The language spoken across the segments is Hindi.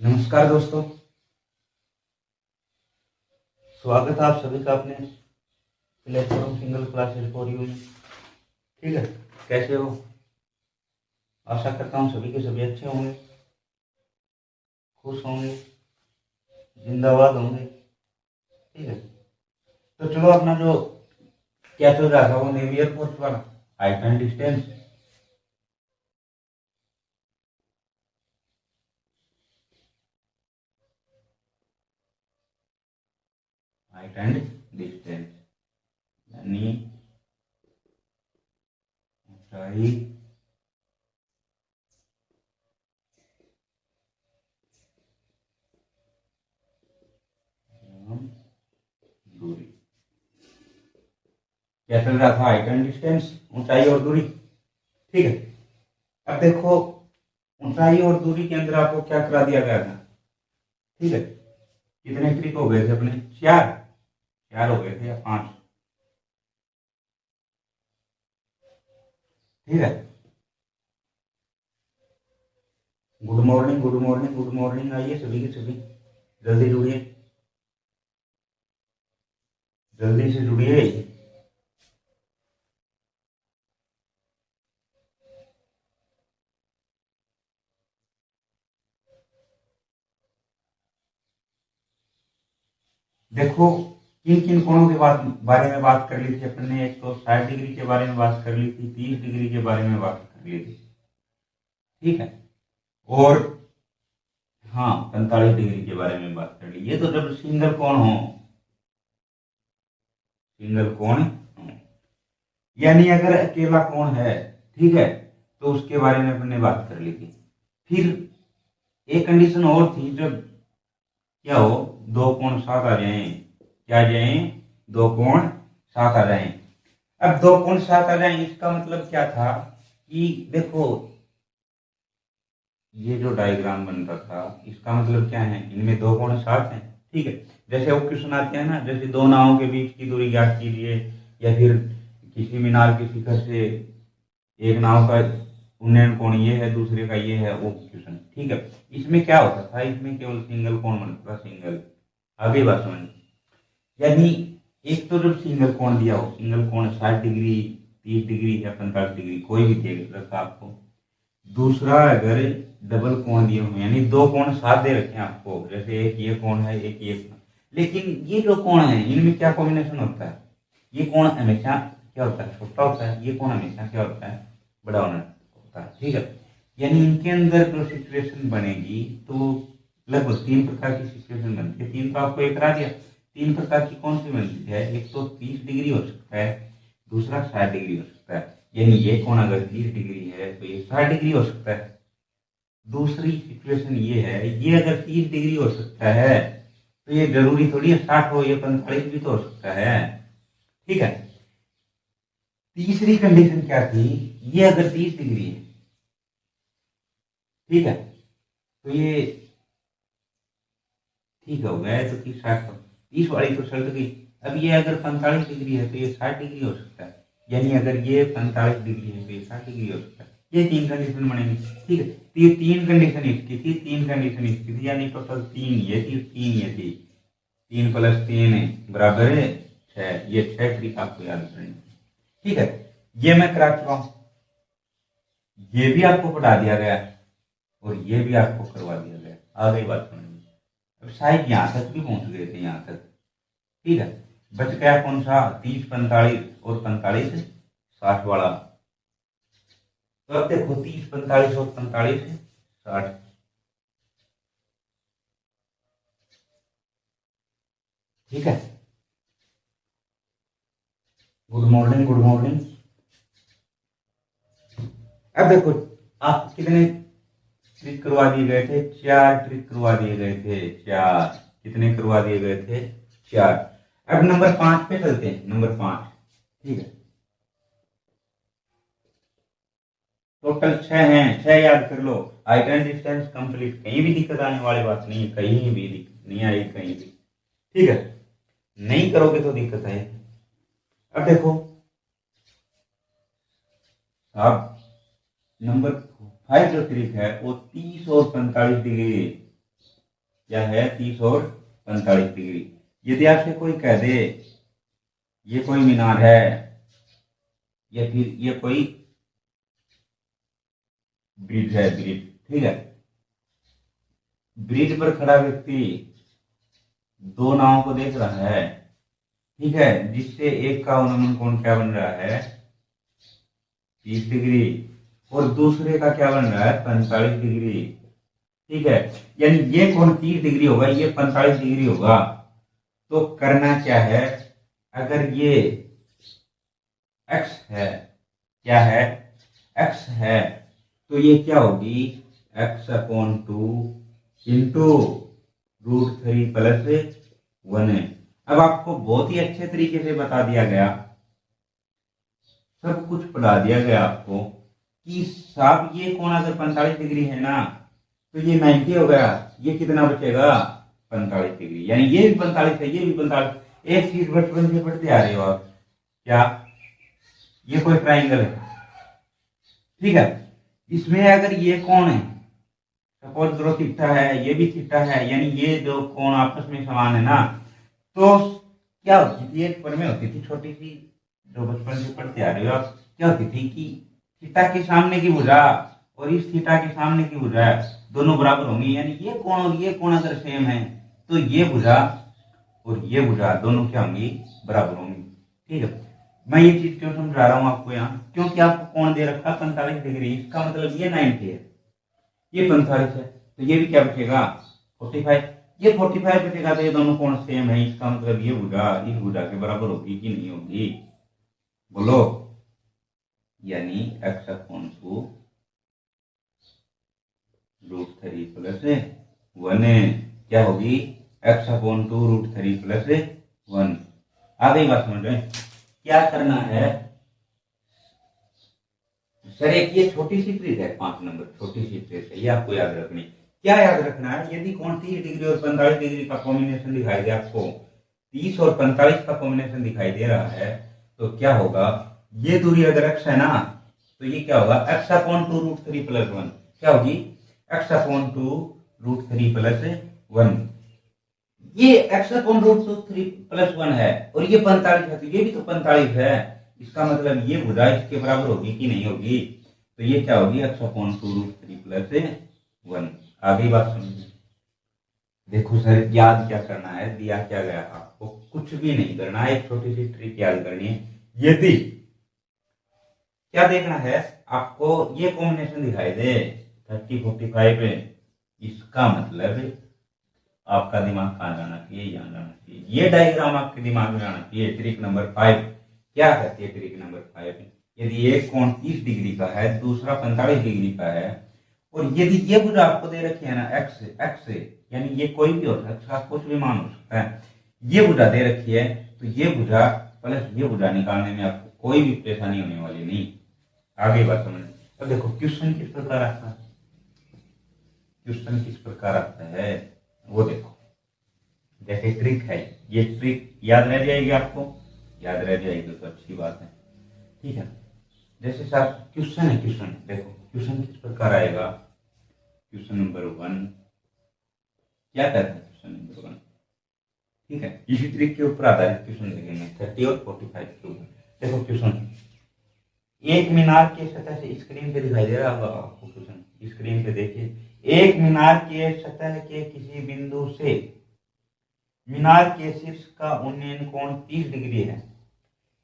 नमस्कार दोस्तों, स्वागत है आप सभी का अपने platform single classes for you में। ठीक है, कैसे हो? आशा करता हूँ सभी के सभी अच्छे होंगे, खुश होंगे, जिंदाबाद होंगे। ठीक है, तो चलो अपना जो क्या चल रहा था वो नेवी एयरफोर्स वाला height and distance. Height and distance यानी ऊंचाई एवं दूरी। क्या चल रहा था? हाइट एंड डिस्टेंस, ऊंचाई और दूरी। ठीक है, अब देखो ऊंचाई और दूरी के अंदर आपको क्या करा दिया गया था। ठीक है, कितने ट्रिक हो गए थे अपने? चार चार हो गए थे या पांच? ठीक है, good morning good morning good morning. आइए सभी के सभी, जल्दी जुड़िए, जल्दी से जुड़िए। देखो किन किन कोणों के बारे में बात कर ली थी अपन ने। एक तो 60 डिग्री के बारे में बात कर ली थी, 30 डिग्री के बारे में बात कर ली थी। ठीक है, और हाँ 45 डिग्री के बारे में बात कर ली। ये तो जब सिंगल कोण हो, सिंगल कोण हो। यानी अगर अकेला कोण है, ठीक है, तो उसके बारे में अपन ने बात कर ली थी। फिर एक कंडीशन और थी, जब क्या हो, दो कोण साथ आ जाएं। क्या आ जाएं? दो कोण साथ आ जाएं। अब दो कोण साथ आ जाएं इसका मतलब क्या था कि देखो ये जो डायग्राम बन रहा था इसका मतलब क्या है, इनमें दो कोण साथ हैं। ठीक है, जैसे वो क्वेश्चन आते हैं ना, जैसे दो नावों के बीच की दूरी ज्ञात कीजिए, या फिर किसी मीनार के शिखर से एक नाव का उन्नयन कोण ये है, दूसरे का ये है, वो क्वेश्चन। ठीक है, इसमें क्या होता था, इसमें केवल सिंगल कोण बनता था, सिंगल। आगे बात समझ, यानी एक तो जब सिंगल कोण दिया हो, सिंगल कोण 60 डिग्री, 30 डिग्री या 45 डिग्री, कोई भी देगा आपको। दूसरा अगर डबल कोण दिए हुए, यानी दो कोण साथ दे रखे हैं आपको, जैसे एक ये कोण है, एक ये कोण। लेकिन ये जो कोण है इनमें क्या कॉम्बिनेशन होता है? ये कोण हमेशा क्या होता है? छोटा होता है। ये कोण हमेशा क्या होता है? बड़ा होता है। ठीक है, यानी इनके अंदर जो सिचुएशन बनेगी, तो लगभग तीन प्रकार की सिचुएशन बनती है। तीन तो आपको एक करा दिया। तीन प्रकार की कौन सी बनती है? एक तो 30 डिग्री हो सकता है, दूसरा 60 डिग्री हो सकता है। यानी ये कोण अगर 30 डिग्री है तो ये 60 डिग्री हो सकता है। दूसरी सिचुएशन ये है, ये अगर 30 डिग्री हो सकता है तो ये जरूरी थोड़ी है 60 हो, ये 45 भी तो हो सकता है। ठीक है, तीसरी कंडीशन क्या थी? ये अगर 30 डिग्री है, ठीक है, तो ये ठीक हो गया, तो 30 60 तो 30 वाली तो चल गई। अब ये अगर 45 डिग्री है तो ये 60 डिग्री हो सकता है। यानी अगर ये 45 डिग्री है तो ये 60 डिग्री हो सकता है। ये तीन कंडीशन बनेंगी। ठीक है, तो ये तीन कंडीशन इसकी थी, तीन कंडीशन इसकी थी, यानी टोटल तीन ये थी, तीन ये थी। 3 + 3 बराबर है 6। ये 6 ट्रिक आपको याद करनी। ठीक है, ये मैं करा चुका हूं, ये भी आपको पढ़ा दिया गया और ये भी आपको करवा दिया गया। आ गई बात समझ में? अब शायद यहां तक भी पहुंच गए थे, यहां तक। ठीक है, बच गया कौन सा? 30 45 और 45 60 वाला। तो अब देखो 30 45 और 45 60। ठीक है, गुड मॉर्निंग गुड मॉर्निंग। अब देखो आप कितने ट्रिक करवा दिए गए थे? चार ट्रिक करवा दिए गए थे, चार। कितने करवा दिए गए थे? चार। अब नंबर 5 पे चलते हैं, नंबर 5। ठीक है, टोटल 6 हैं, 6 याद कर लो। हाइट एंड डिस्टेंस कंप्लीट, कहीं भी दिक्कत आने वाली बात नहीं है, कहीं भी दिक्कत नहीं आएगी, कहीं भी। ठीक है, नहीं करोगे तो दिक्कत है। अब देखो आप नंबर 5 जो ट्रिक है वो 30 और 45 डिग्री क्या है 30 और 45 डिग्री। यदि आपसे कोई कह दे ये कोई मीनार है या फिर ये कोई ब्रिज है, ब्रिज, ठीक है, ब्रिज पर खड़ा व्यक्ति दो नावों को देख रहा है, ठीक है, जिससे एक का अनुमान कोण क्या बन रहा है 30 डिग्री और दूसरे का क्या बन रहा है 45 डिग्री, ठीक है, यानी ये कोण 30 डिग्री होगा, ये 45 डिग्री होगा। तो करना क्या है, अगर ये x है, क्या है x है, तो ये क्या होगी x/2 इंटू √3 + 1 है। अब आपको बहुत ही अच्छे तरीके से बता दिया गया, सब कुछ पढ़ा दिया गया आपको कि साहब ये कोण अगर 45 डिग्री है ना तो ये 90 हो गया, ये कितना बचेगा 45 डिग्री, यानी ये भी 45 है, ये भी 45। एक चीज बचपन से पढ़ते आ रहे हो आप, क्या ये कोई ट्राइंगल है, ठीक है, इसमें अगर ये कोण है सपोज करो थीटा है, ये भी थीटा है, यानी ये जो कोण आपस में समान है ना, तो क्या होती थी एक पर में होती थी छोटी सी, जो बचपन से पढ़ते आ रहे हो आप, क्या होती थी कि थीटा के सामने की भुजा और इस थीटा के सामने की भुजा दोनों बराबर होंगी, यानी ये कोण और ये कोण अगर सेम है तो ये भुजा और ये भुजा दोनों क्या होंगी बराबर होंगी, ठीक है। मैं ये चीज क्यों समझा रहा हूँ आपको यहाँ, क्योंकि आपको कोण दे रखा 45 डिग्री, इसका मतलब ये 90 है, ये 45 है, तो ये भी क्या बचेगा 45, ये 45 बचेगा, तो ये दोनों कोण सेम है, इसका मतलब ये भुजा इस भुजा के बराबर होगी कि नहीं होगी, बोलो, यानी x/2 √3 + 1 क्या होगी x/2 √3 + 1। आ गई बात समझ में। क्या करना है सर, एक ये छोटी सी ट्रिक है, 5 नंबर छोटी सी ट्रिक है, ये आपको याद रखनी। क्या याद रखना है, यदि कोण 30 डिग्री और 45 डिग्री का कॉम्बिनेशन दिखाई दे, आपको 30 और 45 का कॉम्बिनेशन दिखाई दे रहा है, तो क्या होगा, ये दूरी अगर x है ना तो ये क्या होगा x/2 √3 + 1, क्या होगी x/2 √3 + 1, ये x/√3 + 1 है और ये 45 है, तो ये भी तो 45 है, इसका मतलब ये भुजा इसके बराबर होगी कि नहीं होगी, तो ये क्या होगी x/2 √3 + 1। आगे बात समझिए। देखो सर, याद क्या करना है, दिया क्या गया आपको, कुछ भी नहीं करना है, एक छोटी सी ट्रिक याद करनी है। यदि क्या देखना है आपको, ये कॉम्बिनेशन दिखाई दे 30 45 पे, इसका मतलब आपका दिमाग कहाँ जाना चाहिए, यहाँ जाना चाहिए, ये डायग्राम आपके दिमाग में आना चाहिए। ट्रिक नंबर 5 क्या कहती है, ट्रिक नंबर 5, यदि एक कोण 30 डिग्री का है, दूसरा 45 डिग्री का है, और यदि ये भुजा आपको दे रखी है ना x से, यानी ये कोई भी हो सकता है, कुछ भी मान हो सकता है, ये भुजा दे रखी है, तो ये भुजा प्लस ये भुजा निकालने में आपको कोई भी परेशानी होने वाली नहीं। आगे बात समझ। अब देखो क्वेश्चन किस प्रकार आता है, क्वेश्चन किस प्रकार आता है वो देखो, जैसे ट्रिक है, ये ट्रिक याद रह जाएगी, आपको याद रह जाएगी तो अच्छी बात है, ठीक है। जैसे सर क्वेश्चन है, क्वेश्चन देखो क्वेश्चन किस प्रकार आएगा, क्वेश्चन नंबर 1 क्या कहता है, क्वेश्चन नंबर 1, ठीक है, इसी ट्रिक के ऊपर आधारित क्वेश्चन देखेंगे 30 और 45 के ऊपर। देखो क्वेश्चन, एक मीनार के सतह से, स्क्रीन पे दिखाई दे रहा होगा आपको क्वेश्चन, स्क्रीन पे देखिए, एक मीनार के सतह के किसी बिंदु से मीनार के शीर्ष का उन्नयन कोण 30 डिग्री है,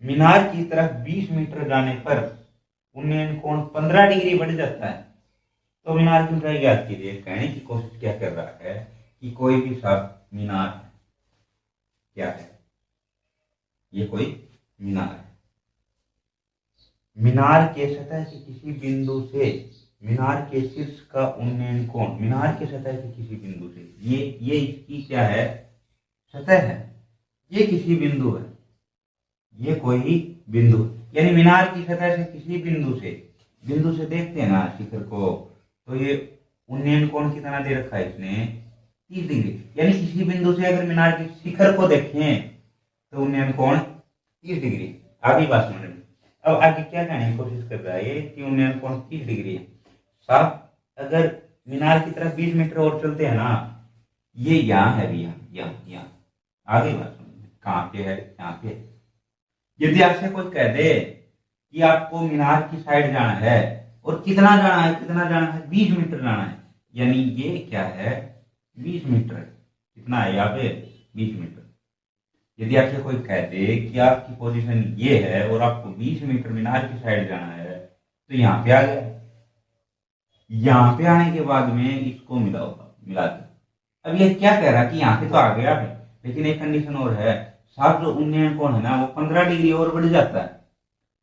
मीनार की तरफ 20 मीटर जाने पर उन्नयन कोण 15 डिग्री बढ़ जाता है, तो मीनार की ऊंचाई ज्ञात कीजिए। कहने की कोशिश क्या कर रहा है कि कोई भी सब मीनार है, क्या है ये कोई मीनार है, मीनार के सतह के किसी बिंदु से मीनार के शीर्ष का उन्नयन कोण, मीनार के सतह के किसी बिंदु से, ये इसकी क्या है सतह है, ये किसी बिंदु है, ये कोई बिंदु, यानी मीनार की सतह से किसी बिंदु से देखते हैं ना शिखर को, तो ये उन्नयन कोण कितना दे रखा है इसने 30 डिग्री, यानी किसी बिंदु से अगर मीनार के शिखर को देखें तो उन्नयन कोण 30 डिग्री। आगे बात समझ में। अब आगे क्या कहने की कोशिश कर रहा है कि उन्नयन कोण 30 डिग्री है, साहब अगर मीनार की तरफ 20 मीटर और चलते हैं ना ये यहाँ है भी, यहाँ आगे बात समझ कहाँ पे है, यहाँ पे। यदि आपसे कोई कह दे कि आपको मीनार की साइड जाना है और कितना जाना है, 20 मीटर जाना है, यानी ये क्या है, 20 मीटर। कितना है यहाँ पे, 20 मीटर। यदि आपसे कोई कह दे कि आपकी पोजीशन ये है और आपको 20 मीटर मीनार की साइड जाना है, तो यहाँ पे आ गया। यहाँ पे आने के बाद में इसको मिला दो। अब ये क्या कह रहा है कि यहाँ पे तो आ गया है, लेकिन एक कंडीशन और है, साथ जो उन्नयन कोण है ना वो 15 डिग्री और बढ़ जाता है,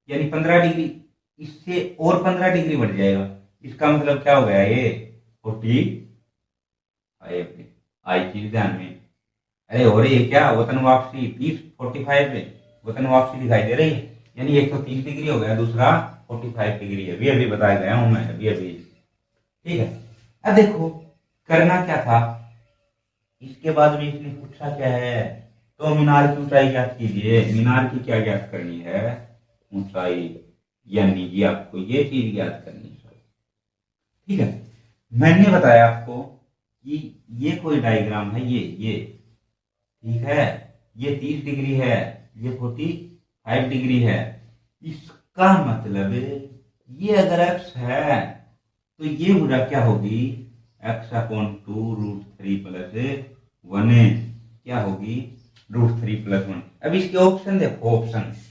यानी 15 डिग्री, इससे और 15 डिग्री बढ़ जाएगा। इसका मतलब क्या हो गया, ये 40 आई चीज ध्यान में। अरे हो रही है क्या, वतन वापसी 30 45 पे वतन वापसी दिखाई दे रही है, यानी एक तो 30 डिग्री हो गया, दूसरा 45 डिग्री है, अभी बताया गया हूं मैं, अभी। ठीक है। अब देखो करना क्या था, इसके बाद में इसने पूछा क्या है, तो मीनार की ऊंचाई ज्ञात कीजिए। मीनार की क्या ज्ञात करनी है, ऊंचाई, यानी ये आपको ये चीज ज्ञात करनी है। ठीक है, मैंने बताया आपको कि ये कोई डायग्राम है, ये ठीक है, ये 30 डिग्री है, ये 45 डिग्री है। इसका मतलब ये अगर x है तो ये भुजा क्या होगी, x/2√3+1 क्या होगी, √3+1। अब इसके ऑप्शन देखो,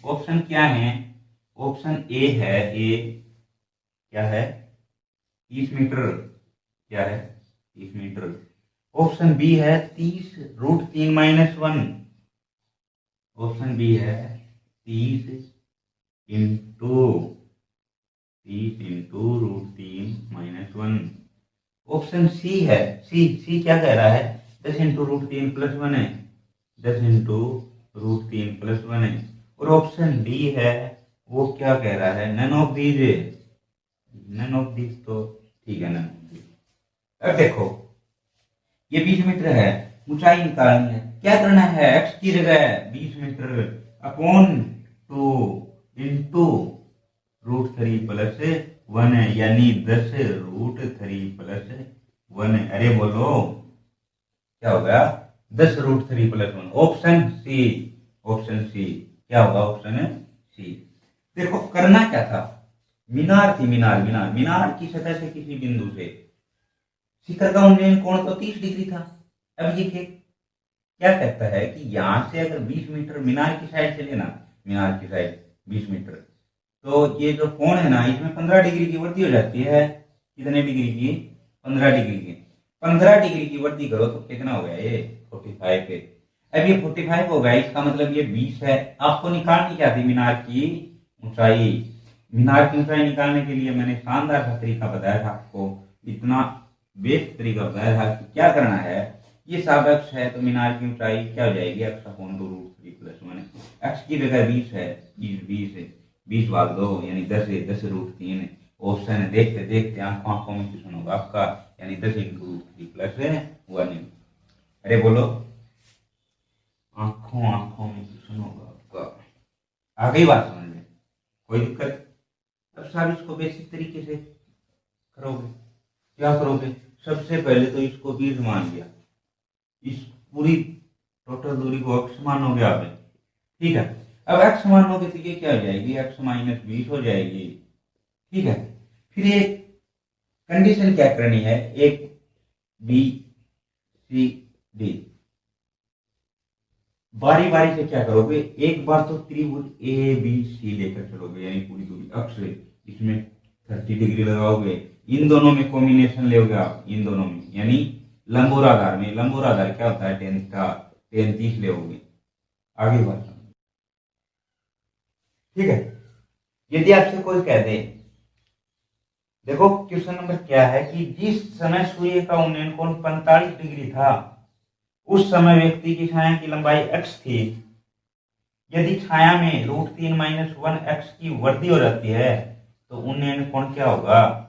ऑप्शन क्या है, ऑप्शन ए है, ए क्या है, 30 मीटर, क्या है 30 मीटर। ऑप्शन बी है 30√3-1, ऑप्शन बी है 30 × √3-1। ऑप्शन सी है, सी क्या कह रहा है, 10 × √3+1 है, 10 × √3+1 है। और ऑप्शन डी है, वो क्या कह रहा है, नन ऑफ दीज तो ठीक है, नन ऑफ दीज। अब देखो ये 20 मीटर है, ऊंचाई निकालनी है, क्या करना है, x की जगह 20 मीटर अपॉन 2 इंटू √3+1 है, यानी 10√3+1 है। अरे बोलो क्या होगा, 10√3+1। ऑप्शन सी क्या होगा, ऑप्शन सी। देखो करना क्या था, मीनार थी, मीनार की सतह से किसी बिंदु से शिखर का उन्नयन कोण तो 30 डिग्री था। अब ये क्या कहता है कि यहां से अगर 20 मीटर मीनार की साइड चले ना, मीनार की साइड 20 मीटर, तो ये जो कोण है ना इसमें 15 डिग्री की वृद्धि हो जाती है। कितने डिग्री की, 15 डिग्री की। 15 डिग्री की वृद्धि करो तो कितना हो गया, ये 45 पे। अब ये 45 हो गया, इसका मतलब ये 20 है। आपको निकालनी क्या थी, मीनार की ऊंचाई। मीनार की ऊंचाई निकालने के लिए मैंने शानदार सा तरीका बताया था आपको, इतना बेस्ट तरीका बताया था कि क्या करना है, ये सब x है तो मीनार की ऊंचाई क्या हो जाएगी, x/2√3+1। x की जगह 20 है, 20 भाग 2 यानी 10 है, 10√3। ऑप्शन है, देखते देखते आंखों में क्वेश्चन होगा आपका, यानी 10 × √3+1। अरे बोलो, आंखों में क्वेश्चन होगा आपका। आ गई बात समझ में, कोई दिक्कत। अब साहब इसको बेसिक तरीके से करोगे, क्या करोगे, सबसे पहले तो इसको 20 मान लिया, इस पूरी टोटल दूरी को x मानोगे आपने, ठीक है। अब x मानोगे तो ये क्या हो जाएगी, x-20 हो जाएगी, ठीक है। फिर एक कंडीशन क्या करनी है, एक बी सी डी, बारी बारी से क्या करोगे, एक बार तो त्रिभुज ए बी सी लेकर चलोगे, यानी पूरी दूरी अक्ष इसमें 30 डिग्री लगाओगे, इन दोनों में कॉम्बिनेशन लोगे आप, इन दोनों में, यानी लंबोराधार में, लंबोराधार क्या होता है, 30 लोगे। आगे बात, ठीक है। यदि आपसे कोई कह दे, देखो क्वेश्चन नंबर क्या है कि जिस समय सूर्य का उन्नयन कोण 45 डिग्री था, उस समय व्यक्ति की छाया की लंबाई x थी। यदि छाया में √3-1 x की वृद्धि हो जाती है तो उन्नयन कोण क्या होगा,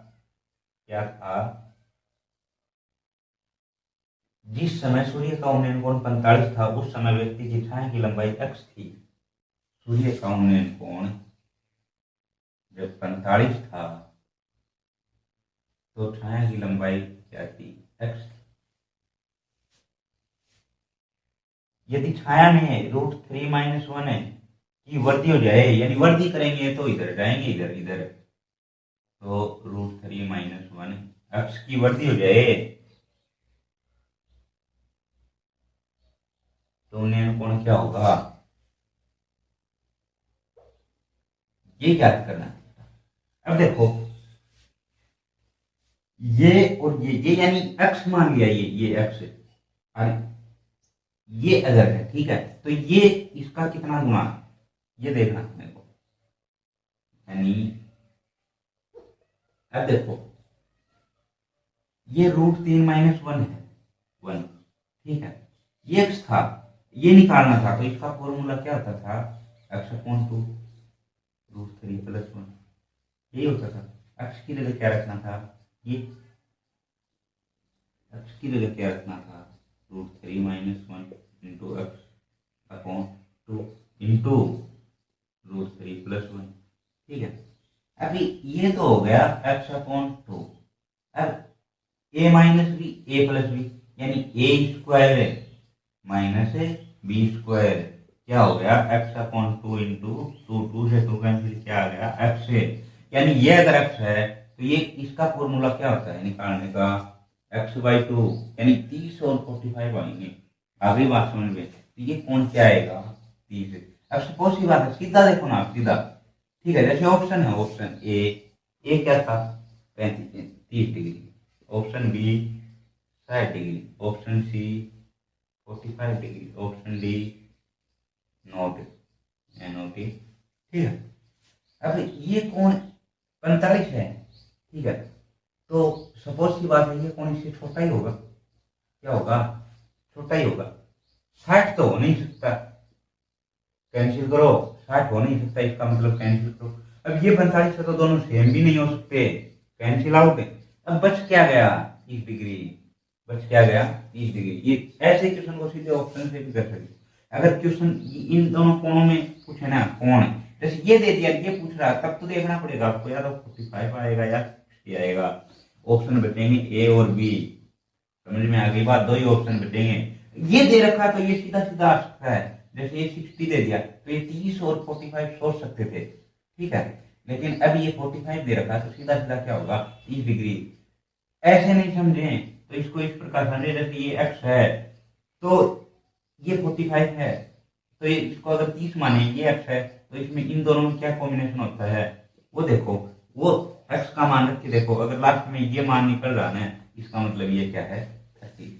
क्या था, जिस समय सूर्य का उन्नयन कोण 45 था उस समय व्यक्ति की छाया की लंबाई x थी। सूर्य का उन्नयन कोण जब 45 था तो छाया की लंबाई क्या थी, x। यदि छाया में √3 - 1 है की वर्दी हो जाए, यानी वर्दी करेंगे तो इधर जाएंगे, इधर इधर, तो √3 - 1 अक्ष की वर्दी हो जाए तो उन्हें कोण क्या होगा, ये याद करना। अब देखो ये और ये यानी अक्ष मान लिया, ये अक्ष, और ये अगर है, ठीक है, तो ये इसका कितना गुना, ये देखना मेरे को, यानी अब देखो ये √3 - 1 है, 1, ठीक है, ये अक्ष था, ये निकालना था, तो इसका फॉर्मूला क्या होता था, अक्ष अपॉन 2 √3 + 1, यही होता था। अक्ष की जगह क्या रखना था, ये अक्ष की जगह क्या रखना था, √3 - 1 इंटू अक्ष अपॉन 2 इंटू √3 + 1, ठीक है। अभी ये तो हो गया x अपॉन 2, अब a minus b, a plus b, यानी a² माइनस b² क्या हो गया, x अपॉन 2 इंटू 2 से 2 कैंसिल, क्या आ गया x है, यानी ये अगर x है तो ये इसका फॉर्मूला क्या होता है निकालने का, x/2, यानी 30 और 45 आएंगे। अभी बात समझ में, तो ये कौन क्या आएगा 30। अब सपोज की बात है, सीधा देखो ना आप, सीधा, ठीक है, जैसे ऑप्शन है, ऑप्शन ए क्या था 30 degree, option B 60 degree, option C 45 degree, option D not, ठीक है। अब ये कोण 45 है, ठीक है, तो सपोज की बात है ये कोण इससे छोटा ही होगा, क्या होगा, छोटा ही होगा। 60 तो हो नहीं सकता, कैंसिल करो, 60 हो नहीं सकता, इसका मतलब कैंसिल करो। अब ये 45 से तो दोनों सेम भी नहीं हो सकते, कैंसिल आउट। अब बच क्या गया 30 डिग्री, बच क्या गया 30 डिग्री। ये ऐसे क्वेश्चन को सीधे ऑप्शन से भी कर सकते। अगर क्वेश्चन इन दोनों कोणों में पूछे ना कौन है, जैसे ये दे दिया, ये पूछ रहा, तब तो देखना पड़ेगा आपको, या तो 45 आएगा या 60 आएगा। ऑप्शन बचेंगे ए और बी, समझ में आ गई बात, दो ही ऑप्शन बचेंगे। ये दे रखा तो ये सीधा सीधा आ सकता है, जैसे ये 60 दे दिया तो ये 30 और 45 सोच सकते थे, ठीक है, लेकिन अब ये 45 दे रखा तो सीधा सीधा क्या होगा 30 डिग्री। ऐसे नहीं समझे तो इसको इस प्रकार समझे, जैसे ये x है तो ये 45 है, तो ये इसको अगर 30 माने, ये x है, तो इसमें इन दोनों में क्या कॉम्बिनेशन होता है वो देखो, वो x का मान रख के देखो, अगर लास्ट में ये मान निकल रहा है इसका मतलब ये क्या है 30।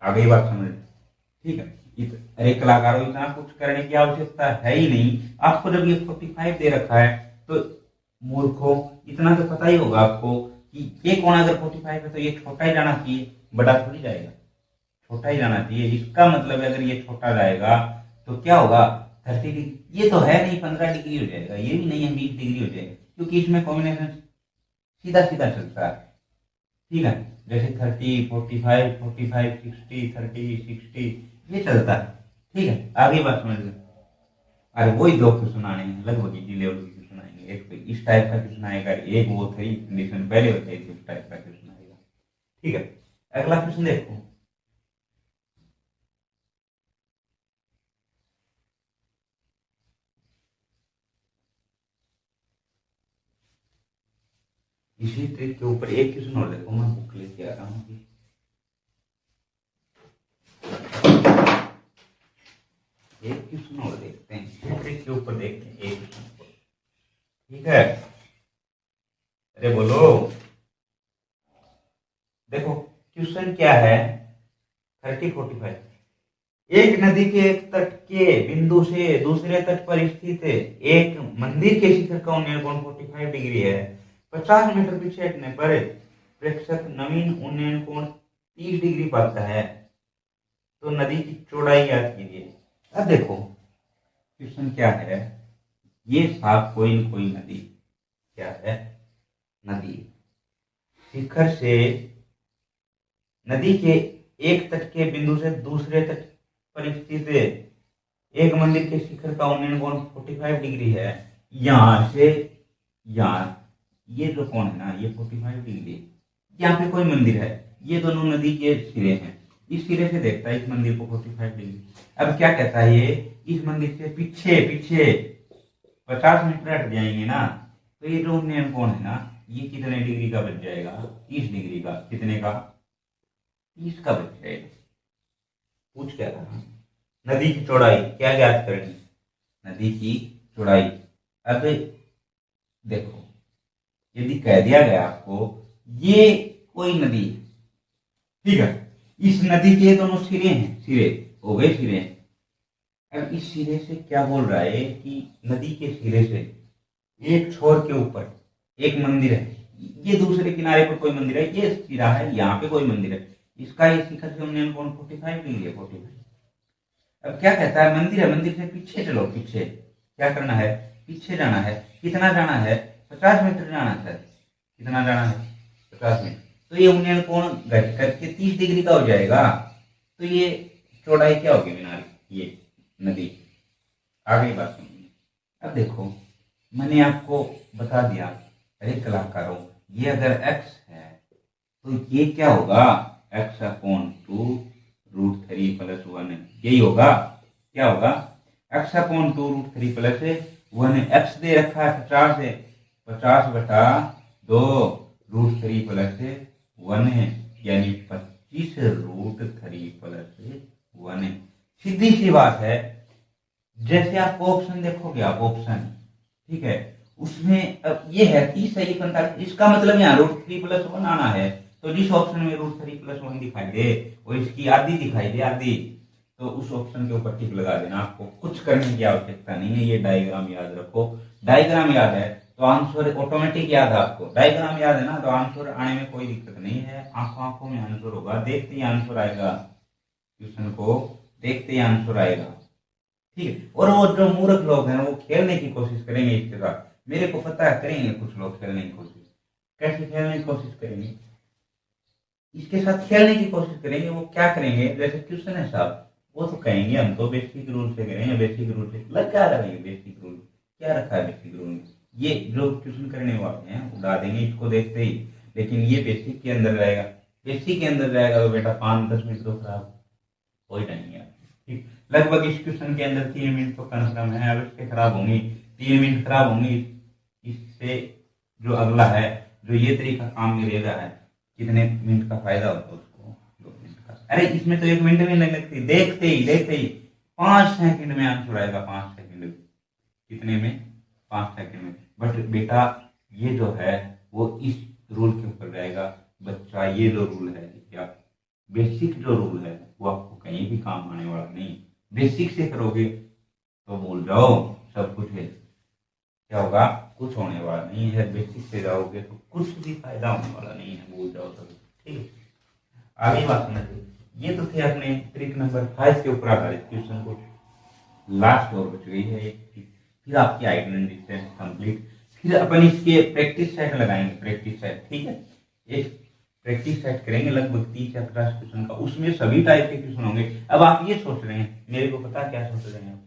आ गई बात समझ, ठीक है। अरे कलाकारों, इतना कुछ करने की आवश्यकता है ही नहीं, आपको जब ये 45 दे रखा है तो मूर्खों इतना तो पता ही होगा आपको कि ये कोण अगर 45 है तो ये छोटा ही जाना चाहिए, बड़ा थोड़ी जाएगा, छोटा ही जाना चाहिए। इसका मतलब अगर ये छोटा जाएगा तो क्या होगा 30 डिग्री, ये तो है नहीं 15 डिग्री हो जाएगा, ये भी नहीं है 20 डिग्री हो जाएगा, क्योंकि इसमें कॉम्बिनेशन सीधा सीधा चलता है, ठीक है, जैसे 30 45 45 60 30 60 ये चलता है, ठीक है। आगे बात समझ लो। अरे वही दो क्वेश्चन आने हैं, लगभग इसी लेवल के क्वेश्चन आएंगे, एक तो इस टाइप का क्वेश्चन आएगा, एक वो थी कंडीशन पहले होता है, इस टाइप का क्वेश्चन आएगा, ठीक है। अगला क्वेश्चन देखो, इसी ट्रिक के ऊपर एक क्वेश्चन और देखो, मैं बुक लेके आ रहा हूँ अभी। एक क्वेश्चन और देखते हैं, इसी ट्रिक के ऊपर देखते हैं एक क्वेश्चन, ठीक है। अरे बोलो, देखो क्वेश्चन क्या है 30-45, एक नदी के एक तट के बिंदु से दूसरे तट पर स्थित एक मंदिर के शिखर का उन्नयन कोण 45 डिग्री है। 50 मीटर पीछे हटने पर प्रेक्षक नवीन उन्नयन कोण 30 डिग्री पाता है, तो नदी की चौड़ाई ज्ञात कीजिए। अब देखो क्वेश्चन क्या है, ये साफ कोई न कोई नदी, क्या है नदी, शिखर से नदी के एक तट के बिंदु से दूसरे तट पर स्थित एक मंदिर के शिखर का उन्नयन कोण 45 डिग्री है। यहां से यहां ये जो कोण है ना, ये 45 डिग्री, यहाँ पे कोई मंदिर है, ये दोनों नदी के सिरे हैं, इस सिरे से देखता है इस मंदिर को 45 डिग्री। अब क्या कहता है ये, इस मंदिर से पीछे पीछे 50 मीटर हट जाएंगे ना, तो ये जो उन्नयन कोण है ना, ये कितने डिग्री का बच जाएगा, 30 डिग्री का। कितने का, 30 का बच जाएगा। पूछ क्या रहा, नदी की चौड़ाई क्या ज्ञात करनी, नदी की चौड़ाई। अब देखो, यदि कह दिया गया आपको ये कोई नदी है, ठीक है, इस नदी के दोनों सिरे हैं, सिरे हो गए सिरे। अब इस सिरे से क्या बोल रहा है कि नदी के सिरे से एक छोर के ऊपर एक मंदिर है, ये दूसरे किनारे पर कोई मंदिर है, ये सिरा है, यहाँ पे कोई मंदिर है, इसका ये शिखर से उन्नयन कोण 45 डिग्री है, 45। अब क्या कहता है, मंदिर है, मंदिर से पीछे चलो, पीछे क्या करना है, पीछे जाना है। कितना जाना है, 50 मीटर जाना है। कितना जाना है, 50 मीटर। तो ये उन्नयन कोण घट करके 30 डिग्री का हो जाएगा। तो ये चौड़ाई क्या होगी मीनार, ये नदी। आगे बात सुनिए। अब देखो, मैंने आपको बता दिया, अरे कलाकारों, ये अगर x है तो ये क्या होगा, x/2 √3 + 1, यही होगा। क्या होगा, x/2 √3 + 1। x दे रखा है 50 है, 50/2 √3 + 1 है, यानी 25 √3 + 1 है। सीधी सी बात है, जैसे आप ऑप्शन देखोगे, आप ऑप्शन, ठीक है, उसमें अब ये है 30 है, ये 45, इसका मतलब यहाँ √3 + 1 आना है। तो जिस ऑप्शन में √3 + 1 दिखाई दे और इसकी आधी दिखाई दे, आधी, तो उस ऑप्शन के ऊपर टिक लगा देना। आपको कुछ करने की आवश्यकता नहीं है, ये डायग्राम याद रखो। डायग्राम याद है तो आंसर ऑटोमेटिक याद है। आपको डायग्राम याद है ना, तो आंसर आने में कोई दिक्कत नहीं है। आंखों आंखों में आंसर होगा, देखते ही आंसर आएगा, क्वेश्चन को देखते ही आंसर आएगा, ठीक है। और वो जो मूर्ख लोग हैं वो खेलने की कोशिश करेंगे इसके साथ, मेरे को पता है, करेंगे कुछ लोग खेलने की कोशिश। कैसे खेलने की कोशिश करेंगे, इसके साथ खेलने की कोशिश करेंगे। वो क्या करेंगे, जैसे क्वेश्चन है साहब, वो तो कहेंगे हम तो बेसिक रूल से करेंगे, बेसिक रूल से लग क्या रहा है, बेसिक रूल क्या रखा है बेसिक रूल में। ये जो क्वेश्चन करने वाले हैं उड़ा देंगे इसको देखते ही, लेकिन ये बेसिक के अंदर रहेगा। बेसिक के अंदर जाएगा तो बेटा 5-10 मिनट तो खराब कोई नहीं है, ठीक। लगभग इस क्वेश्चन के अंदर 3 मिनट तो कन्फर्म है, अब इसके खराब होंगी, 3 मिनट खराब होंगी। इससे जो अगला है, जो ये तरीका काम में ले रहा है, कितने मिनट का फायदा होता है उसको, 2 मिनट का। अरे इसमें तो 1 मिनट भी नहीं लगती, देखते ही 5 सेकंड में आंसर आएगा, 5 सेकंड। कितने में, 5 सेकंड में। बट बेटा ये जो है वो इस रूल के ऊपर रहेगा। बच्चा ये जो रूल है, क्या बेसिक जो रूल है, वो आपको कहीं भी काम आने वाला नहीं। बेसिक से करोगे तो भूल जाओ सब कुछ है, क्या होगा, कुछ होने वाला नहीं है। बेसिक से जाओगे तो कुछ भी फायदा होने वाला नहीं है, भूल जाओ सब, ठीक है। आगे बात समझिए, ये तो थे अपने ट्रिक नंबर 5 के ऊपर आधारित क्वेश्चन को। लास्ट और बच गई है एक, फिर आपकी आइडेंटिटी कंप्लीट। फिर अपन इसके प्रैक्टिस सेट लगाएंगे, प्रैक्टिस सेट, ठीक है। एक प्रैक्टिस सेट करेंगे लगभग 30 या 50 क्वेश्चन का, उसमें सभी टाइप के क्वेश्चन होंगे। अब आप ये सोच रहे हैं, मेरे को पता क्या सोच रहे हैं,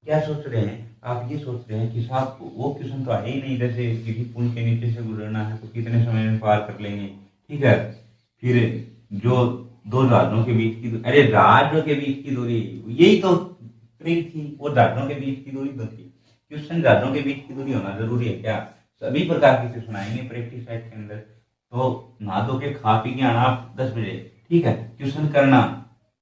क्या सोच रहे हैं आप, ये सोच रहे हैं कि साहब वो क्वेश्चन तो है ही नहीं, जैसे किसी पुल के नीचे से गुजरना है तो कितने समय में पार कर लेंगे, ठीक है। फिर जो 2 जहाजों के बीच की, अरे जहाजों के बीच की दूरी, यही तो ट्रिक थी, वो जहाजों के बीच की दूरी तो थी। क्वेश्चन जहाजों के बीच की दूरी होना जरूरी है क्या, सभी प्रकार के क्वेश्चन आएंगे प्रैक्टिस सेट के अंदर। तो नहा धो के खा पी के आना आप 10 बजे, ठीक है। ट्यूशन करना,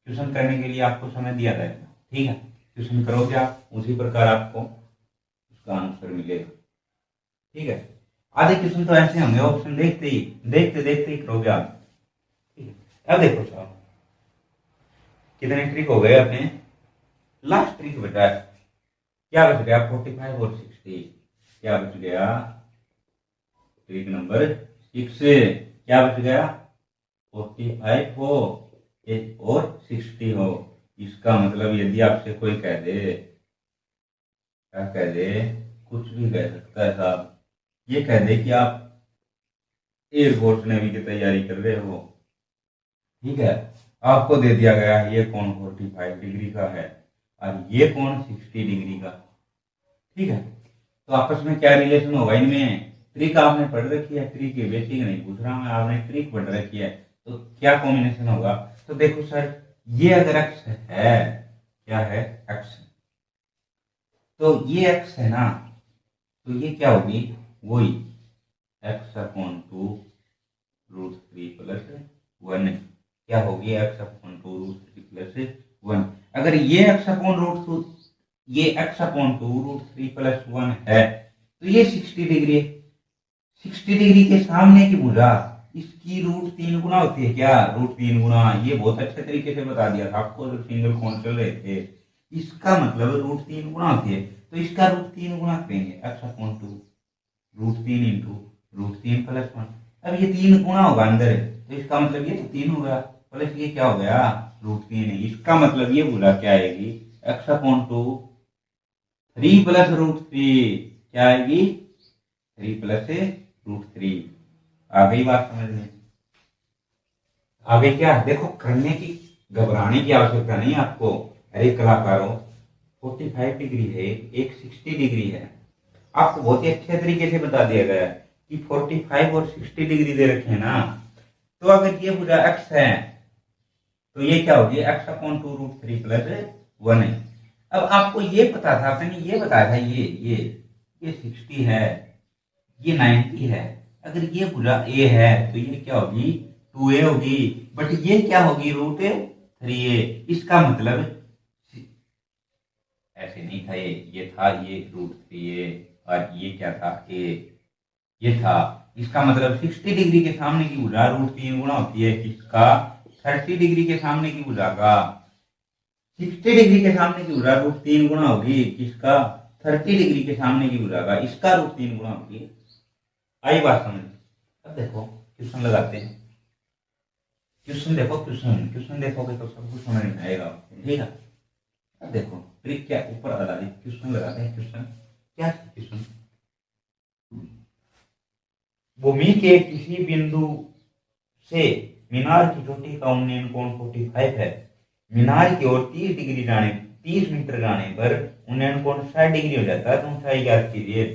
ट्यूशन करने के लिए आपको समय दिया जाएगा, ठीक है। ट्यूशन करोगे आप, उसी प्रकार आपको उसका आंसर मिलेगा, ठीक है। आधे क्वेश्चन तो ऐसे होंगे, ऑप्शन देखते ही करोगे आप, ठीक है। अब देखो साहब, कितने ट्रिक हो गए अपने, लास्ट ट्रिक बचा है। क्या बच गया, 45 और 60। क्या बच गया, ट्रिक नंबर 6 क्या बच गया, 45 हो और 60 हो। इसका मतलब यदि आपसे कोई कह दे, क्या कह दे, कुछ भी कह सकता है साहब, ये कह दे कि आप एयरफोर्स नेवी की तैयारी कर रहे हो, ठीक है, आपको दे दिया गया है ये कोण 45 डिग्री का है और ये कोण 60 डिग्री का, ठीक है। तो आपस में क्या रिलेशन होगा इनमें, ट्रिक आपने पढ़ रखी है, ट्रिक की बेसिक नहीं पूछ रहा मैं, आपने ट्रिक पढ़ रखी है, तो क्या कॉम्बिनेशन होगा? तो देखो सर, ये अगर x है, क्या है x, तो ये x है ना, तो ये क्या होगी, वही x अपॉन 2 रूट 3 प्लस 1, क्या होगी x अपॉन 2 रूट 3 प्लस 1। अगर ये x अपॉन रूट 2, ये x अपॉन 2 रूट 3 प्लस 1 है, तो ये 60 डिग्री है। 60 डिग्री के सामने की भुजा इसकी रूट 3 गुना होती है क्या? रूट 3 गुना। ये बहुत अच्छे तरीके से बता दिया था आपको जब सिंगल कौन चल रहे थे। इसका मतलब रूट 3 गुना होती है, तो इसका रूट 3 गुना करेंगे, x upon 2 root 3 into root 3 plus 1। अब ये 3 गुना होगा अंदर, तो इसका मतलब ये तो 3 होगा, प्लस ये क्या हो गया, रूट 3 है। इसका मतलब ये भुजा क्या आएगी, x अपॉन 2 3 प्लस रूट 3, क्या आएगी, 3 प्लस रूट 3। आ गई बात समझ में? आगे क्या देखो, करने की, घबराने की आवश्यकता नहीं आपको। अरे कलाकारों, 45 डिग्री है, एक 60 डिग्री है, आपको बहुत ही अच्छे तरीके से बता दिया गया है कि 45 और 60 डिग्री दे रखे हैं ना। तो अगर ये भुजा x है, तो ये क्या होगी, x अपॉन 2 रूट 3 प्लस 1 है। अब आपको ये पता था, मैंने ये बताया था, ये 60 है, ये 90 है। अगर ये भुजा a है, तो ये क्या होगी, 2a होगी, बट ये क्या होगी, रूट 3a। इसका मतलब ऐसे नहीं था, ये था, ये रूट 3a, और ये क्या था, a, ये था। इसका मतलब 60 डिग्री के सामने की भुजा रूट 3 गुना होती है किसका, 30 डिग्री के सामने की भुजा का। 60 डिग्री के सामने की भुजा रूट 3 गुना होगी किसका, 30 डिग्री के सामने की भुजा का, इसका रूट 3 गुना होगी। आई बात समझ? अब देखो क्वेश्चन लगाते हैं। क्वेश्चन देखो, क्वेश्चन देखोगे तो सब कुछ समझ में आएगा, ठीक है? अब देखो ट्रिक क्या, ऊपर आधारित क्वेश्चन लगाते हैं। क्वेश्चन क्या, क्वेश्चन, भूमि के किसी बिंदु से मीनार की चोटी का उन्नयन कोण 45 है। मीनार की ओर 30 मीटर जाने पर उन्नयन कोण 60 डिग्री हो जाता है, तो ऊंचाई ज्ञात कीजिए।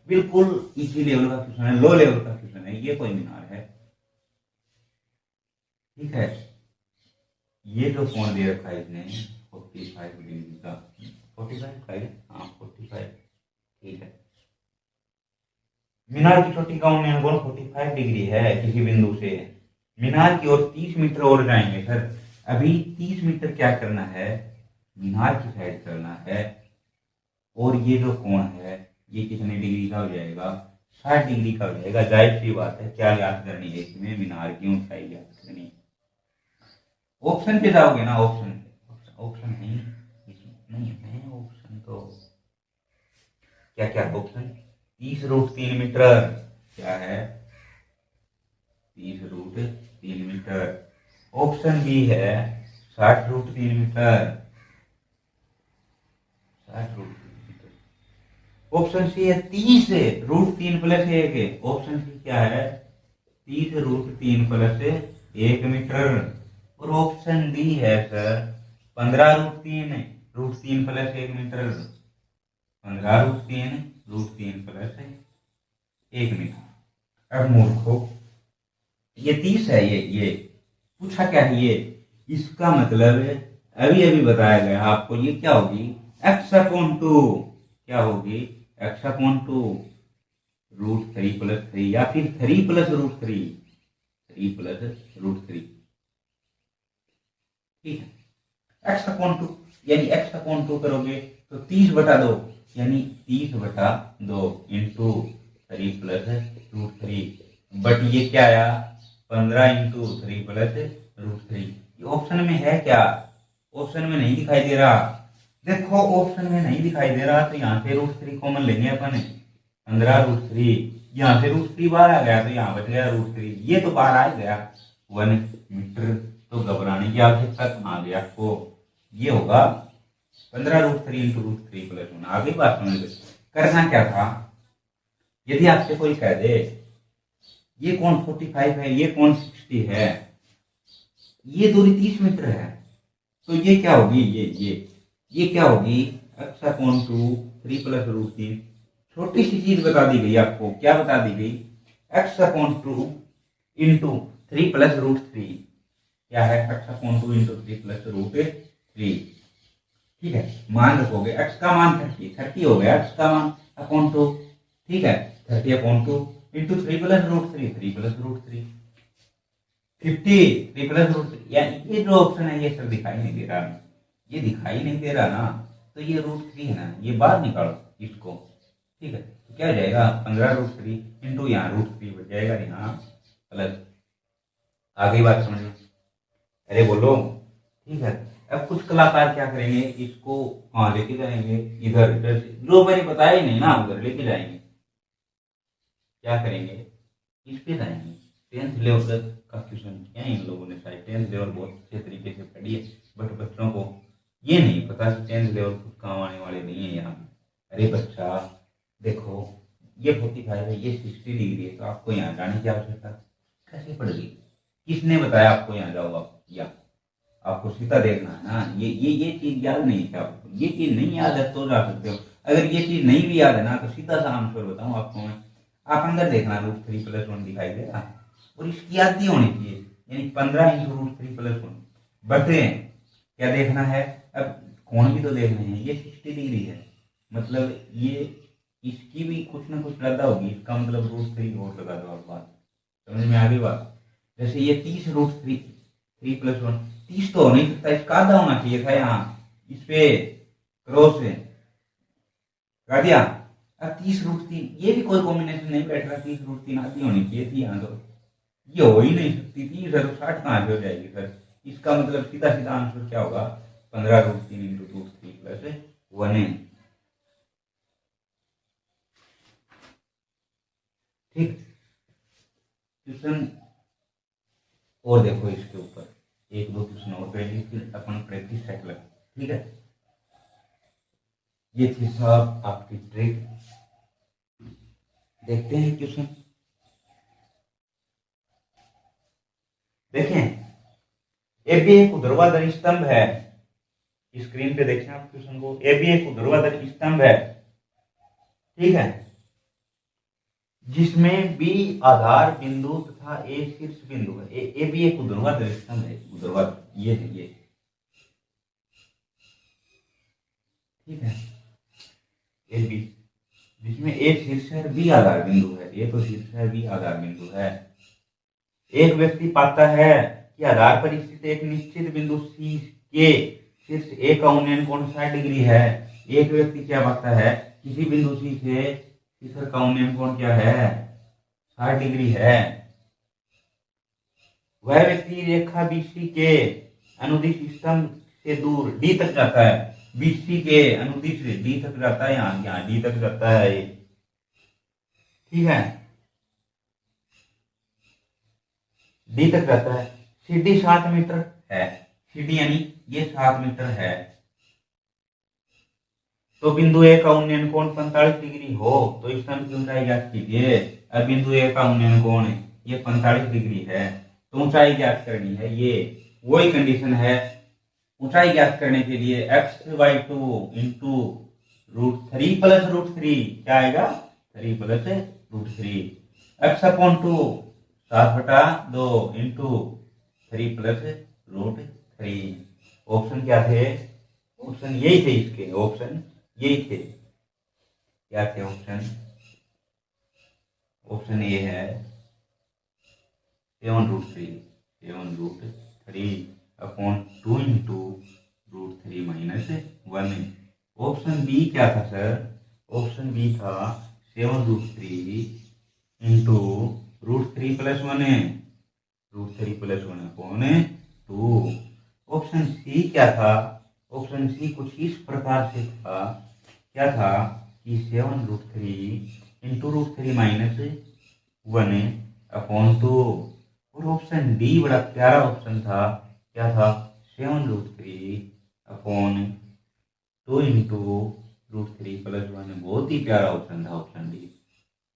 बिल्कुल इसी लेवल का क्वेश्चन है, लो लेवल का क्वेश्चन है। ये कोई मीनार है, ठीक है, ये जो कोण दे रखा है इसने 45 डिग्री का, 45, हाँ 45, ठीक है। मीनार की चोटी का उन्नयन कोण 45 डिग्री है किसी बिंदु से। मीनार की ओर 30 मीटर और जाएंगे सर। अभी 30 मीटर क्या करना है, मीनार की साइड करना है, और ये जो कोण है ये कितने डिग्री का हो जाएगा, 60 डिग्री का हो जाएगा। जाहिर सी बात है, क्या याद करनी है इसमें, मीनार की ऊंचाई याद करनी है। ऑप्शन पे जाओगे ना, ऑप्शन नहीं, नहीं है ऑप्शन, तो क्या क्या ऑप्शन, 30 रूट 3 मीटर, क्या है, 30 रूट 3 मीटर। ऑप्शन बी है 60 root 3 metre, 60 root 3 metre. Option C है 30 रूट 3 प्लस 1, ऑप्शन सी क्या है, 30 रूट 3 प्लस 1 मीटर। और ऑप्शन डी है sir 15 root 3 plus 1 metre, 15 root 3 plus 1 metre. अब मूर्खो, ये 30 है, ये पूछा क्या है, ये इसका मतलब अभी अभी बताया गया आपको, ये क्या होगी, x अपॉन 2, क्या होगी, x अपॉन 2 रूट 3 प्लस 3, या फिर 3 प्लस रूट 3, 3 प्लस रूट 3, ठीक है। x अपॉन 2 यानी x अपॉन 2 करोगे तो 30 बटा 2, यानी 30 बटा 2 इंटू 3 प्लस रूट 3, बट ये क्या आया, 15 इंटू 3 प्लस रूट 3। ये ऑप्शन में है क्या, ऑप्शन में नहीं दिखाई दे रहा। देखो ऑप्शन में नहीं दिखाई दे रहा, तो यहाँ से रूट 3 कॉमन लेंगे अपन, 15 रूट 3, यहाँ से रूट 3 बाहर आ गया, तो यहाँ बच गया रूट 3, ये तो बाहर आ गया 1 मीटर। तो घबराने की आवश्यकता कहाँ गई आपको, ये होगा 15 रूट 3 इंटू रूट 3 प्लस 1। आगे बात समझ गए। करना क्या था, यदि आपसे कोई कह दे ये कौन 45 है, ये कौन 60 है, ये दूरी 30 मीटर है, तो ये क्या होगी, ये क्या होगी, x अपॉन 2 3 प्लस रूट 3। छोटी सी चीज बता दी गई आपको, क्या बता दी गई, x upon 2 into 3 plus root 3 क्या है, x upon 2 into 3 plus root 3। ठीक है, मान रखोगे x का मान 30 हो गया, x का मान अपॉन 2। ठीक है, 30 upon 2 into 3 plus root 3 plus root 3 50 3 plus root 3। यानी ये जो ऑप्शन है ये सर दिखाई नहीं दे रहा, ये दिखाई नहीं दे रहा ना, तो ये रूट 3 है ना, ये बाहर निकालो इसको। ठीक है, तो क्या हो जाएगा 15 रूट 3 इंटू यहाँ रूट 3 बच जाएगा यहाँ प्लस। आगे बात समझ में, अरे बोलो। ठीक है, अब कुछ कलाकार क्या करेंगे, इसको वहां लेके जाएंगे, इधर जो मैंने बताया ही नहीं ना, उधर लेके जाएंगे। क्या करेंगे, इस पे जाएंगे। 10th लेवल का क्वेश्चन क्या इन लोगों ने शायद 10th लेवल बहुत अच्छे तरीके से पढ़ी है, बट बच्चों को ये नहीं पता कि 10th लेवल कुछ काम आने वाले नहीं है यहाँ। अरे बच्चा देखो, ये 45 है, ये 60 डिग्री है, तो आपको यहाँ जाने की आवश्यकता कैसे पड़ेगी, किसने बताया आपको यहाँ जाओ आप, या आपको सीधा देखना है ना। ये चीज याद नहीं है आपको, ये चीज नहीं याद है तो जा सकते हो, अगर ये चीज नहीं भी याद है ना तो सीधा सा आंसर बताऊं आपको मैं। आप अंदर देखना रूट 3 प्लस 1 दिखाई देगा और इसकी याद होनी चाहिए, यानी 15 इंटू रूट 3 प्लस 1 बटे क्या देखना है, अब कोण भी तो देखने हैं, ये 60 डिग्री है, मतलब ये इसकी भी कुछ ना कुछ ज्यादा होगी, इसका मतलब रूट 3 और लगा दो आप, बात समझ में आ गई बात। जैसे ये 30 रूट 3 प्लस 1 30 तो हो नहीं सकता, इसका आधा होना चाहिए था, यहाँ इस पे क्रॉस है लगा दिया। अब 30 रूट 3 ये भी कोई कॉम्बिनेशन नहीं बैठ रहा, 30 रूट 3 आधी होनी चाहिए थी यहाँ, तो ये हो ही नहीं सकती थी सर, 60 कहाँ से हो जाएगी सर। इसका मतलब सीधा सीधा आंसर क्या होगा, 15 रूट 3 इंटू रूट 3 प्लस 1। ठीक, क्वेश्चन और देखो इसके ऊपर, एक दो क्वेश्चन और करेंगे फिर अपन प्रैक्टिस सेट लग। ठीक है, ये थी साहब आपकी ट्रिक। देखते हैं क्वेश्चन, देखें ए भी एक ऊर्ध्वाधर स्तंभ है, स्क्रीन पे देखें आप क्वेश्चन को, ए भी एक ऊर्ध्वाधर स्तंभ है। ठीक है, जिसमें बी आधार बिंदु तथा ए शीर्ष बिंदु है। ए भी एक ऊर्ध्वाधर स्तंभ है, ऊर्ध्वाधर ये है ये। ठीक है, ए बी जिसमें ए शीर्ष है बी आधार बिंदु है, ये तो शीर्ष है बी आधार बिंदु है। एक व्यक्ति पाता है कि आधार पर स्थित एक निश्चित बिंदु सी के शीर्ष ए का उन्नयन कोण 60 डिग्री है। एक व्यक्ति क्या पाता है, किसी बिंदु सी से शिखर का उन्नयन कोण क्या है, 60 डिग्री है। वह व्यक्ति रेखा बीसी के अनुदिश स्तंभ से दूर डी तक जाता है, बीसी के अनुदिश डी तक जाता है, यहाँ डी तक जाता है ये। ठीक है, डी तक जाता है, सीडी 7 मीटर है, सीडी यानी ये 7 मीटर है, तो बिंदु ए का उन्नयन कोण 45 डिग्री हो तो स्तंभ की ऊंचाई ज्ञात कीजिए। अब बिंदु ए का उन्नयन कोण ये 45 डिग्री है, तो ऊंचाई ज्ञात करनी है, ये वही कंडीशन है। ऊंचाई ज्ञात करने के लिए x/2 into root 3 plus root 3 क्या आएगा, 3 plus root 3, x/2 7/2 into 3 plus root 3। Option क्या थे, ऑप्शन यही थे, इसके ऑप्शन यही थे, क्या थे ऑप्शन, ऑप्शन ए है 7√3 upon 2 into root 3 minus 1। Option B क्या था सर, ऑप्शन बी था 7√3 into root 3 plus 1 upon 2। Option C क्या था, ऑप्शन सी कुछ इस प्रकार से था, क्या था कि 7√3 इंटू रूट 3 माइनस 1 अपॉन 2। और ऑप्शन डी बड़ा प्यारा ऑप्शन था, क्या था 7√3 अपॉन 2 इंटू रूट 3 प्लस 1। बहुत ही प्यारा ऑप्शन था ऑप्शन डी।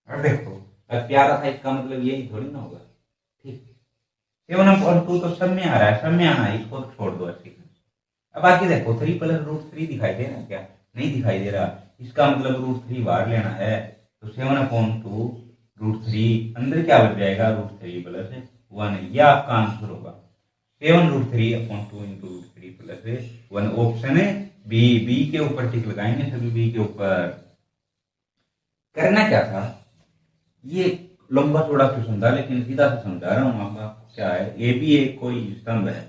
और देखो अब प्यारा था इसका मतलब यही थोड़ी ना होगा। ठीक, 7/2 तो सब में आ रहा है, सब में आना है, इसको छोड़ दो अच्छी। अब आगे देखो 3 प्लस रूट 3 दिखाई दे रहा है क्या, नहीं दिखाई दे रहा, इसका मतलब रूट 3 बाहर लेना है, तो 7/2 रूट 3 अंदर क्या बच जाएगा, रूट 3 प्लस 1 है, यह आपका आंसर होगा 7√3/2 इंटू √3 प्लस 1 ऑप्शन है बी। बी के ऊपर टिक लगाएंगे सभी, बी के ऊपर। करना क्या था, ये लंबा थोड़ा क्वेश्चन था लेकिन सीधा से समझा रहा हूँ आपको। क्या है, ए बी एक कोई स्तंभ है,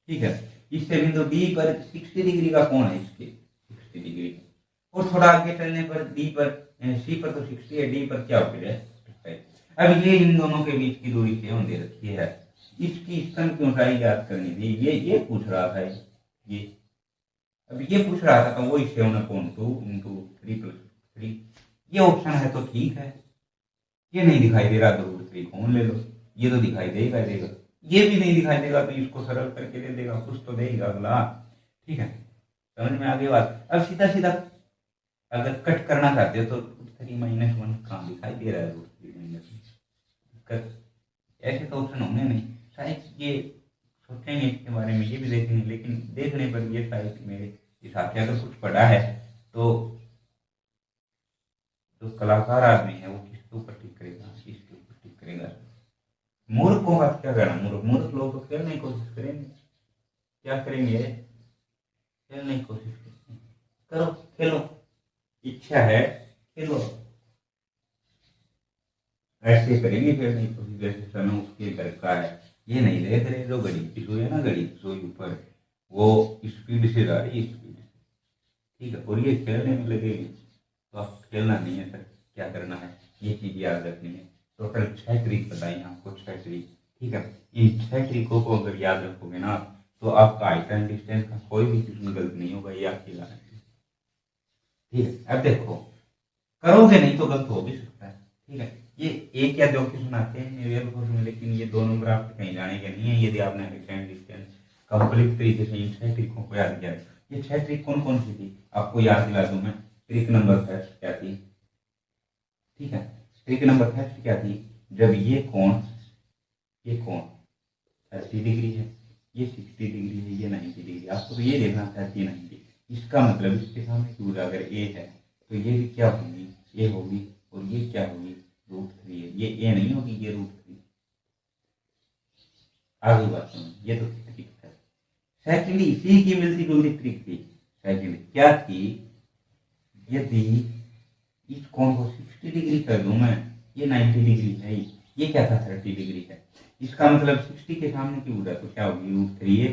ठीक है। इससे बिंदु डी पर 60 डिग्री का कोण है, इसके 60 डिग्री, और थोड़ा आगे चलने पर डी पर, सी पर तो 60 है, डी पर क्या हो गया है। अब ये इन दोनों के बीच की दूरी 7 दे रखी है, इसकी स्तंभ की ऊंचाई ज्ञात करनी थी। ये पूछ रहा था, ये अब ये पूछ रहा था, तो वही 7/2 इंटू 3+3। ये ऑप्शन है तो ठीक है, ये नहीं दिखाई दे रहा तो √3 कौन ले लो, ये तो दिखाई देगा देगा। ये भी नहीं दिखाई देगा तो इसको सरल करके दे देगा, कुछ तो देगा अगला, ठीक है। समझ में आ गई बात। अब सीधा सीधा अगर कट करना चाहते हो तो √3-1 कहाँ दिखाई दे रहा है, √3-1 ऐसे तो ऑप्शन होंगे नहीं। शायद ये सोचेंगे इसके बारे में, ये भी देखेंगे, लेकिन देखने पर ये शायद मेरे हिसाब से अगर कुछ पढ़ा है तो जो कलाकार आदमी है वो किसके ऊपर टिक करेगा, इसके ऊपर टिक करेगा। मूर्खों का क्या करना, मूर्ख लोग तो खेलने की कोशिश करेंगे, क्या करेंगे, खेलने की कोशिश करेंगे। करो, खेलो, इच्छा है खेलो, ऐसे करेंगे खेलने की कोशिश जैसे समय उसके घर का है। ये नहीं देख रहे, जो घड़ी की सुई है ना, घड़ी की सुई ऊपर वो स्पीड से जा रही है, स्पीड से, ठीक है, और ये खेलने में लगेगी। तो आप खेलना नहीं है सर, क्या करना है, ये चीज याद रखनी है। टोटल 6 ट्रिक बताई आपको, 6 ट्रिक, ठीक है। इन 6 ट्रिकों को अगर याद रखोगे ना तो आपका हाइट एंड डिस्टेंस का कोई भी क्वेश्चन गलत नहीं होगा, ये आपकी गारंटी, ठीक है। अब देखो, करोगे नहीं तो गलत हो भी सकता है, ठीक है। ये एक या दो क्वेश्चन आते हैं रियल कोर्स में, लेकिन ये 2 नंबर आपके कहीं जाने के नहीं है यदि आपने हाइट एंड डिस्टेंस कंप्लीट तरीके से इन 6 ट्रिकों को याद किया। ये 6 ट्रिक कौन कौन सी थी आपको याद दिला दूं मैं। ट्रिक नंबर फर्स्ट क्या थी, ठीक है, ट्रिक नंबर फर्स्ट क्या थी, जब ये कोण 30 डिग्री है, ये 60 डिग्री है, ये 90 डिग्री, आपको तो ये देखना 30 90, इसका मतलब इसके सामने की भुजा अगर ए है तो ये भी क्या होगी, ए होगी, और ये क्या होगी, √3 है। ये ए नहीं होगी, ये √3। आगे बात सुनो, ये तो ट्रिक है। सेकंडली इसी की मिलती जुलती ट्रिक थी। सेकंड क्या थी, यदि इस कोण को 60 डिग्री कर दूं मैं, ये 90 डिग्री है, ये क्या था 30 डिग्री है, इसका मतलब 60 के सामने की भुजा तो क्या होगी, √3 है।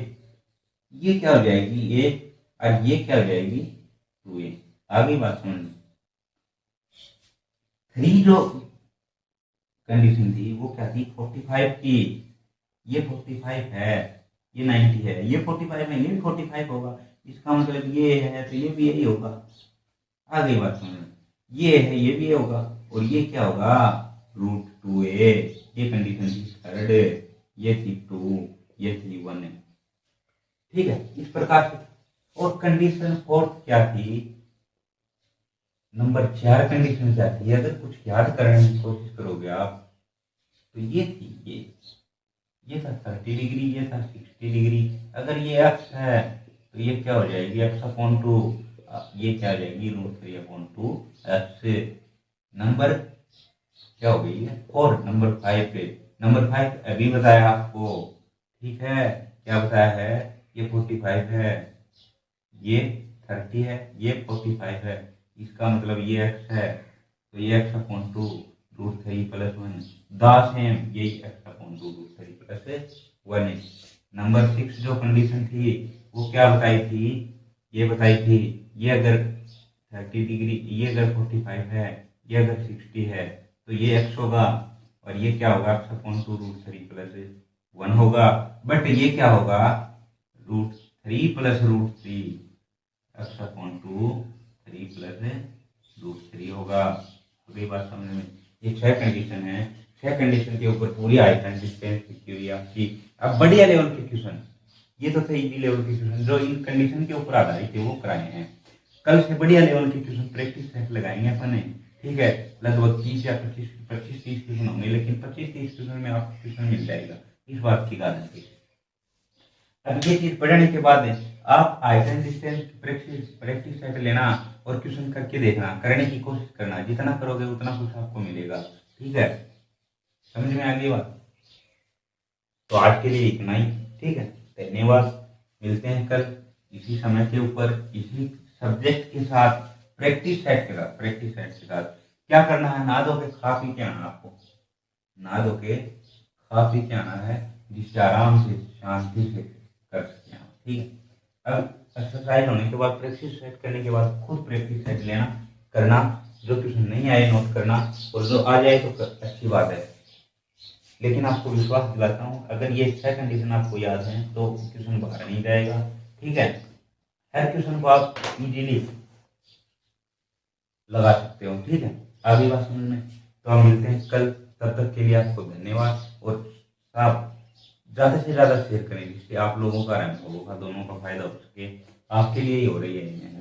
ये क्या हो जाएगी ए, और ये क्या हो जाएगी 2a। आगे बात सुन, 3 जो कंडीशन थी वो क्या थी, 45 की। ये 45 है, ये 90 है, ये 45 है, ये भी 45 होगा, इसका मतलब ये है तो ये भी यही होगा। आगे बात सुन, ये है ये भी होगा, और ये क्या होगा, √2a। ये कंडीशन थी थर्ड, ये थी 2, ये थी 1, ठीक है, इस प्रकार से। और कंडीशन फोर्थ क्या थी, नंबर 4 कंडीशन क्या थी, अगर कुछ याद करने की कोशिश करोगे आप तो ये थी, ये था 30 डिग्री, ये था 60 डिग्री। अगर ये x है तो ये क्या हो जाएगी, x/2, ये क्या हो जाएगी, √3/2 x। नंबर क्या हो गई है 4। नंबर 5 पे, नंबर 5 अभी बताया आपको, ठीक है, क्या बताया है, ये 45 है, ये 30 है, ये 45 है, इसका मतलब ये x है तो ये x/2 √3 + 1 दास है, यही x/2 √3 + 1 है। नंबर 6 जो कंडीशन थी वो क्या बताई थी, ये बताई थी, ये अगर 30 डिग्री, ये अगर 45 है, ये अगर 60 है तो ये x होगा, और ये क्या होगा, x/2 √3 + 1 होगा। बट ये क्या होगा, √3 + √3, x/2 3 + √3 होगा। अगली बात समझ में, ये 6 कंडीशन है, 6 कंडीशन के ऊपर पूरी हाइट एंड डिस्टेंस लिखी हुई है आपकी। अब बढ़िया लेवल के क्वेश्चन, ये तो थे इजी लेवल के क्वेश्चन जो इन कंडीशन के ऊपर आधारित थे वो कराए हैं। कल से बढ़िया लेवल के क्वेश्चन प्रैक्टिस सेट लगाएंगे अपन, ठीक है। लगभग 30 या 25-30 क्वेश्चन होंगे, लेकिन 25-30 क्वेश्चन में आपको क्वेश्चन मिल जाएगा, इस बात की गारंटी। अब ये चीज पढ़ने के बाद आप height and distance practice set लेना और क्वेश्चन करके देखना, करने की कोशिश करना, जितना करोगे उतना कुछ आपको मिलेगा, ठीक है। समझ में आ गई बात। तो आज के लिए इतना ही, ठीक है। धन्यवाद, मिलते हैं कल इसी समय के ऊपर, इसी सब्जेक्ट के साथ, प्रैक्टिस सेट के साथ। क्या करना है, नहा धो के खा पी के आना आपको, नहा धो के खा पी के आना है, जिससे आराम से शांति से कर सकते हैं, ठीक है। अब एक्सरसाइज होने के बाद, प्रैक्टिस सेट करने के बाद खुद प्रैक्टिस सेट लेना करना, जो क्वेश्चन नहीं आए नोट करना, और जो आ जाए तो अच्छी बात है। लेकिन आपको विश्वास दिलाता हूँ, अगर ये 6 कंडीशन आपको याद है तो क्वेश्चन बाहर नहीं जाएगा, ठीक है। हर क्वेश्चन को आप इजीली लगा सकते हो, ठीक है। आगे बात समझ में, तो हम मिलते हैं कल, तब तक के लिए आपको धन्यवाद। और आप ज्यादा से ज्यादा शेयर करें, जिससे आप लोगों का और हम लोगों का दोनों का फायदा हो सके। आपके लिए ही हो रही है।